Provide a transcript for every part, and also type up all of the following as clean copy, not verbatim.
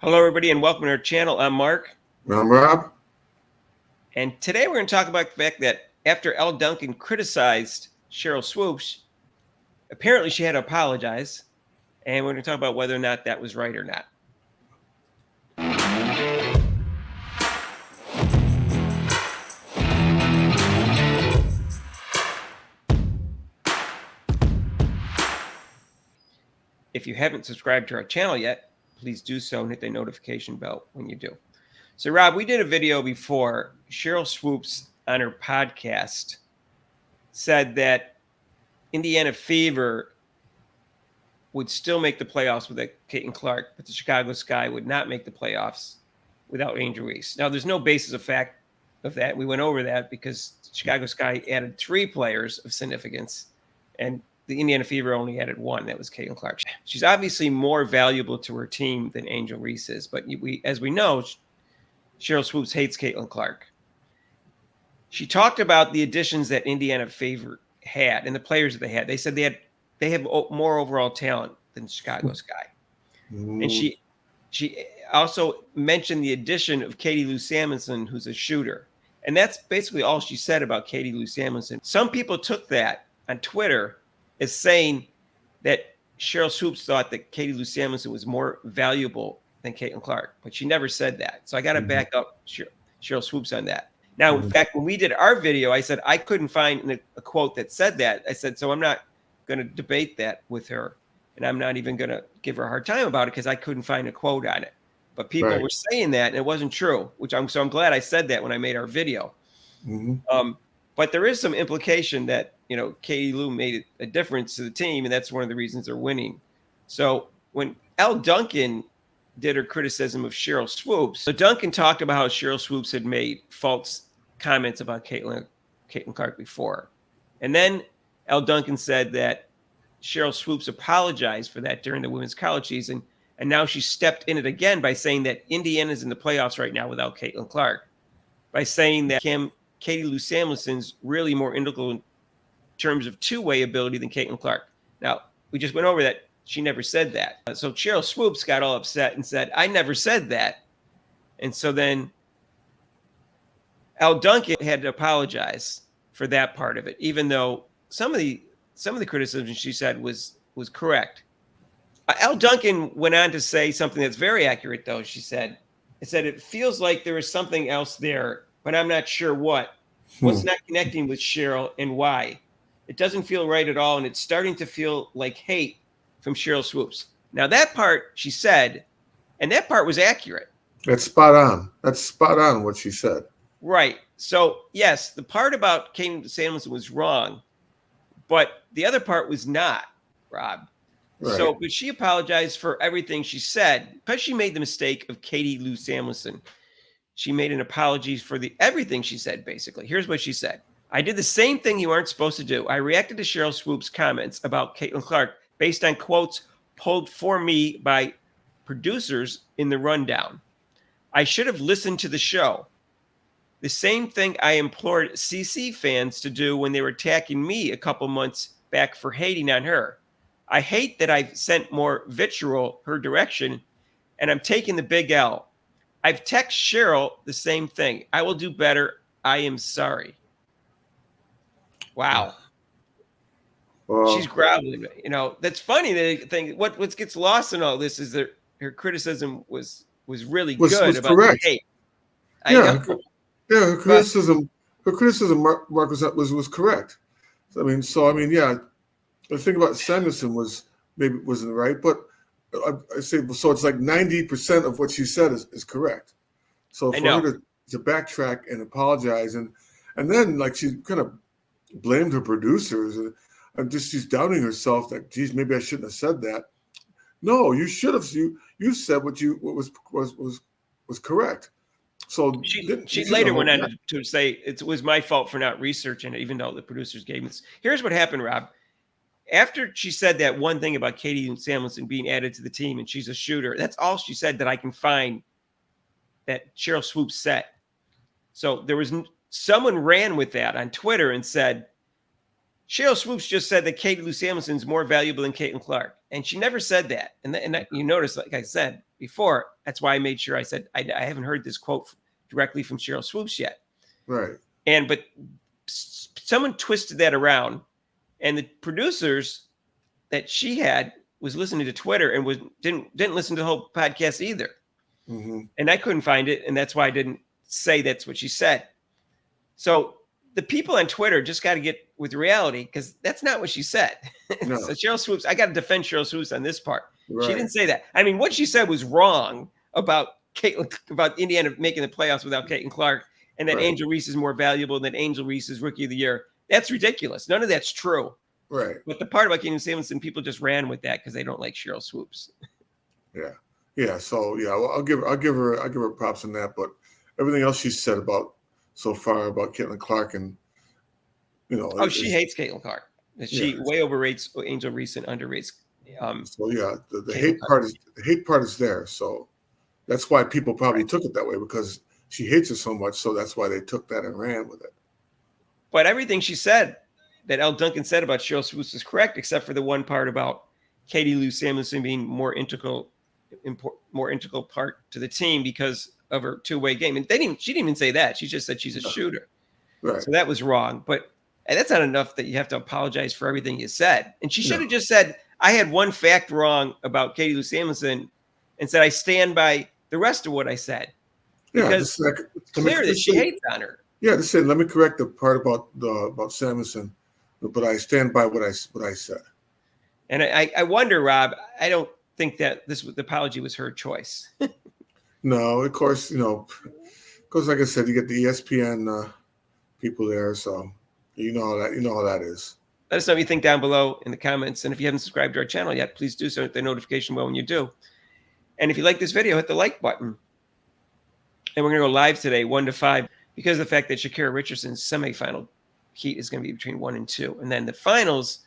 Hello, everybody, and welcome to our channel. I'm Mark, I'm Rob. and today we're going to talk about the fact that after Elle Duncan criticized Sheryl Swoopes, apparently she had to apologize, and we're going to talk about whether or not that was right or not. If you haven't subscribed to our channel yet, please do so and hit the notification bell when you do. So, Rob, we did a video before. Sheryl Swoopes on her podcast said that Indiana Fever would still make the playoffs with Caitlin Clark, but the Chicago Sky would not make the playoffs without Angel Reese. Now, there's no basis of fact of that. We went over that because Chicago Sky added 3 players of significance, and the Indiana Fever only added 1. That was Caitlin Clark. She's obviously more valuable to her team than Angel Reese is, but as we know, Sheryl Swoopes hates Caitlin Clark. She talked about the additions that Indiana Fever had and the players that they had. They said they have more overall talent than Chicago Sky. And she also mentioned the addition of Katie Lou Samuelson, who's a shooter. And that's basically all she said about Katie Lou Samuelson. Some people took that on Twitter as saying that Sheryl Swoopes thought that Katie Lou Samuelson was more valuable than Caitlin Clark, but she never said that. So I got to back up Sheryl Swoopes on that. Now, in fact, when we did our video, I said I couldn't find a quote that said that. I said, so I'm not going to debate that with her, and I'm not even going to give her a hard time about it because I couldn't find a quote on it. But people were saying that, and it wasn't true, so I'm glad I said that when I made our video. But there is some implication that, Katie Lou made a difference to the team, and that's one of the reasons they're winning. So when Elle Duncan did her criticism of Sheryl Swoopes, so Duncan talked about how Sheryl Swoopes had made false comments about Caitlin Clark before. And then Elle Duncan said that Sheryl Swoopes apologized for that during the women's college season, and now she stepped in it again by saying that Indiana's in the playoffs right now without Caitlin Clark, by saying that Katie Lou Samuelson's really more integral in terms of two-way ability than Caitlin Clark. Now, we just went over that. She never said that. So Sheryl Swoopes got all upset and said, I never said that. And so then Elle Duncan had to apologize for that part of it, even though some of the criticism she said was correct. Elle Duncan went on to say something that's very accurate, though. She said, it feels like there is something else there, but I'm not sure what. What's not connecting with Sheryl and why? It doesn't feel right at all, and it's starting to feel like hate from Sheryl Swoopes. Now, that part she said, and that part was accurate. That's spot on. That's spot on what she said. Right. So, yes, the part about Katie Samuelson was wrong, but the other part was not, Rob. Right. So, but she apologized for everything she said because she made the mistake of Katie Lou Samuelson. She made an apology for everything she said, basically. Here's what she said. I did the same thing you aren't supposed to do. I reacted to Sheryl Swoopes' comments about Caitlin Clark based on quotes pulled for me by producers in the rundown. I should have listened to the show. The same thing I implored CC fans to do when they were attacking me a couple months back for hating on her. I hate that I've sent more vitriol her direction, and I'm taking the big L. I've texted Sheryl the same thing. I will do better. I am sorry. Wow. She's groveling. That's funny. They think what gets lost in all this is that her criticism was really good about correct. The hate. Her criticism, Mark was correct. I mean, the thing about Samuelson wasn't right, but I say so. It's like 90% of what she said is correct. So for her to backtrack and apologize, and then like she kind of blamed her producers, and just she's doubting herself that, geez, maybe I shouldn't have said that. No, you should have. You said what was correct. So she later went on to say it was my fault for not researching it, even though the producers gave me this. Here's what happened, Rob. After she said that one thing about Katie Samuelson being added to the team and she's a shooter, that's all she said that I can find that Sheryl Swoopes said. So there was someone ran with that on Twitter and said, Sheryl Swoopes just said that Katie Lou Samuelson is more valuable than Caitlin Clark. And she never said that. And you notice, like I said, before. That's why I made sure I said, I haven't heard this quote directly from Sheryl Swoopes yet. Right. But someone twisted that around, and the producers that she had was listening to Twitter and didn't listen to the whole podcast either. Mm-hmm. And I couldn't find it, and that's why I didn't say that's what she said. So the people on Twitter just got to get with reality, because that's not what she said. No. So Sheryl Swoopes, I got to defend Sheryl Swoopes on this part. Right. She didn't say that. I mean, what she said was wrong about Indiana making the playoffs without Caitlin Clark, and that Right. Angel Reese is more valuable than Angel Reese is Rookie of the Year. That's ridiculous. None of that's true. Right. But the part about Keenan Samuelson, people just ran with that because they don't like Sheryl Swoopes. Yeah. Yeah. So yeah, well, I'll give her props on that. But everything else she said so far about Caitlin Clark, and she hates Caitlin Clark. She way overrates Angel Reese and underrates. So yeah, the hate part is there. So that's why people probably took it that way, because she hates her so much. So that's why they took that and ran with it. But everything she said, that Elle Duncan said about Sheryl Swoopes is correct, except for the one part about Katie Lou Samuelson being more integral part to the team because of her two-way game. And she didn't even say that. She just said she's a shooter. Right. So that was wrong. But that's not enough that you have to apologize for everything you said. And she should have just said, I had one fact wrong about Katie Lou Samuelson, and said, I stand by the rest of what I said. Because it's clear that she hates on her. Yeah, just say, let me correct the part about Samuelson, but I stand by what I said. And I wonder, Rob, I don't think that the apology was her choice. No, of course, because like I said, you get the ESPN people there, so you know how that is. Let us know what you think down below in the comments. And if you haven't subscribed to our channel yet, please do so. Hit the notification bell when you do. And if you like this video, hit the like button. And we're going to go live today, 1 to 5, because of the fact that Shakira Richardson's semifinal heat is going to be between 1 and 2. And then the finals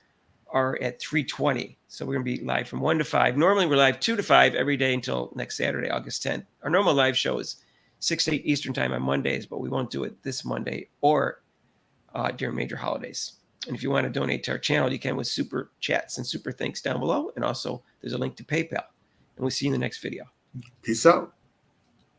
are at 3:20. So we're going to be live from 1 to 5. Normally we're live 2 to 5 every day until next Saturday, August 10th. Our normal live show is 6 to 8 Eastern time on Mondays, but we won't do it this Monday or during major holidays. And if you want to donate to our channel, you can with super chats and super thanks down below. And also there's a link to PayPal. And we'll see you in the next video. Peace out.